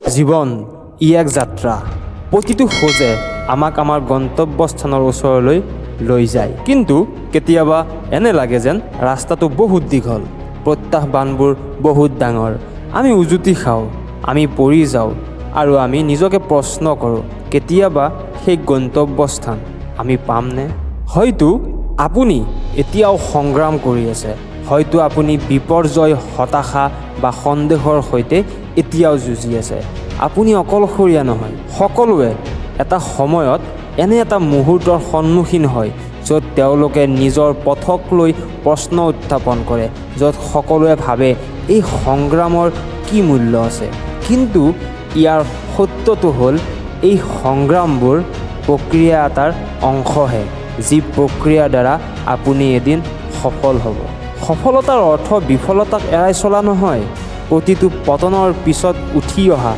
জীৱন ই এক যাত্ৰা। প্ৰতিটো খোজে আমাক আমাৰ গন্তব্যস্থানৰ ওচৰলৈ লৈ যায়। কিন্তু কেতিয়াবা এনে লাগে যেন ৰাস্তাটো বহুত দীঘল, প্ৰত্যাহ্বানবোৰ বহুত ডাঙৰ। আমি উজুতি খাওঁ, আমি পৰি যাওঁ আৰু আমি নিজকে প্ৰশ্ন কৰোঁ, কেতিয়াবা সেই গন্তব্যস্থান আমি পামনে? হয়তো আপুনি এতিয়াও সংগ্ৰাম কৰি আছে, হয়তো আপুনি বিপৰ্যয়, হতাশা বা সন্দেহৰ সৈতে এতিয়াও যুঁজি আছে। আপুনি অকলশৰীয়া নহয়। সকলোৱে এটা সময়ত এনে এটা মুহূৰ্তৰ সন্মুখীন হয় য'ত তেওঁলোকে নিজৰ পথক লৈ প্ৰশ্ন উত্থাপন কৰে, য'ত সকলোৱে ভাবে এই সংগ্ৰামৰ কি মূল্য আছে। কিন্তু ইয়াৰ সত্যটো হ'ল এই সংগ্ৰামবোৰ প্ৰক্ৰিয়া এটাৰ অংশহে, যি প্ৰক্ৰিয়াৰ দ্বাৰা আপুনি এদিন সফল হ'ব। সফলতাৰ অৰ্থ বিফলতাক এৰাই চলা নহয়, প্ৰতিটো পতনৰ পিছত উঠি অহা,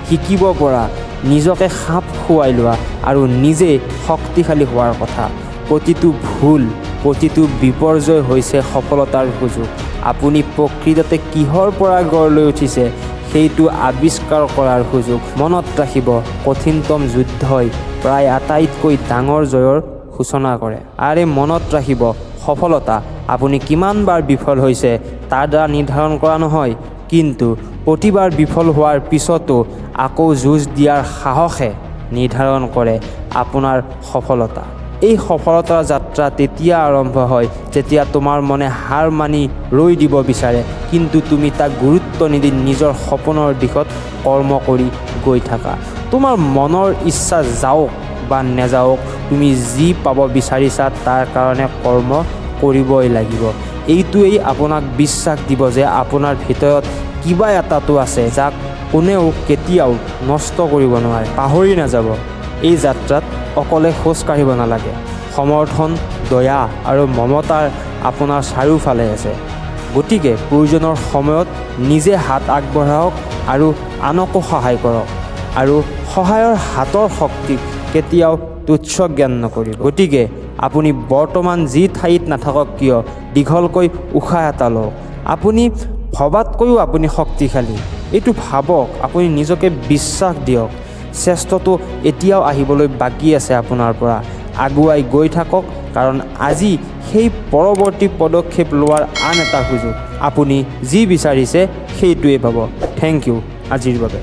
শিকিব পৰা, নিজকে খাপ খুৱাই লোৱা আৰু নিজে শক্তিশালী হোৱাৰ কথা। প্ৰতিটো ভুল, প্ৰতিটো বিপৰ্যয় হৈছে সফলতাৰ সুযোগ। আপুনি প্ৰকৃততে কিহৰ পৰা গঢ় লৈ উঠিছে সেইটো আৱিষ্কাৰ কৰাৰ সুযোগ। মনত ৰাখিব, কঠিনতম যুদ্ধই প্ৰায় আটাইতকৈ ডাঙৰ জয়ৰ সূচনা কৰে। আৰু মনত ৰাখিব, সফলতা আপুনি কিমানবাৰ বিফল হৈছে তাৰ দ্বাৰা নিৰ্ধাৰণ কৰা নহয়, কিন্তু প্ৰতিবাৰ বিফল হোৱাৰ পিছতো আকৌ যুঁজ দিয়াৰ সাহসে নিৰ্ধাৰণ কৰে আপোনাৰ সফলতা। এই সফলতাৰ যাত্ৰা তেতিয়া আৰম্ভ হয় যেতিয়া তোমাৰ মনে হাৰ মানি ৰৈ দিব বিচাৰে, কিন্তু তুমি তাক গুৰুত্ব নিদি নিজৰ সপোনৰ দিশত কৰ্ম কৰি গৈ থাকা। তোমাৰ মনৰ ইচ্ছা যাওক বা নেযাওক, তুমি যি পাব বিচাৰিছা তাৰ কাৰণে কৰ্ম কৰিবই লাগিব। এইটোৱেই আপোনাক বিশ্বাস দিব যে আপোনাৰ ভিতৰত কিবা এটাতো আছে যাক কোনেও কেতিয়াও নষ্ট কৰিব নোৱাৰে। পাহৰি নাযাব, এই যাত্ৰাত অকলে খোজ কাঢ়িব নালাগে। সমৰ্থন, দয়া আৰু মমতাৰ আপোনাৰ চাৰিওফালে আছে। গতিকে প্ৰয়োজনৰ সময়ত নিজে হাত আগবঢ়াওক আৰু আনকো সহায় কৰক। আৰু সহায়ৰ হাতৰ শক্তিক কেতিয়াও তুচ্ছ জ্ঞান নকৰিব। গতিকে আপুনি বৰ্তমান যি ঠাইত নাথাকক কিয়, দীঘলকৈ উশাহ এটা লওক। আপুনি ভবাতকৈও আপুনি শক্তিশালী, এইটো ভাবক। আপুনি নিজকে বিশ্বাস দিয়ক। শ্ৰেষ্ঠটো এতিয়াও আহিবলৈ বাকী আছে আপোনাৰ পৰা। আগুৱাই গৈ থাকক, কাৰণ আজি সেই পৰৱৰ্তী পদক্ষেপ লোৱাৰ আন এটা সুযোগ। আপুনি যি বিচাৰিছে সেইটোৱে পাব। থেংক ইউ আজিৰ বাবে।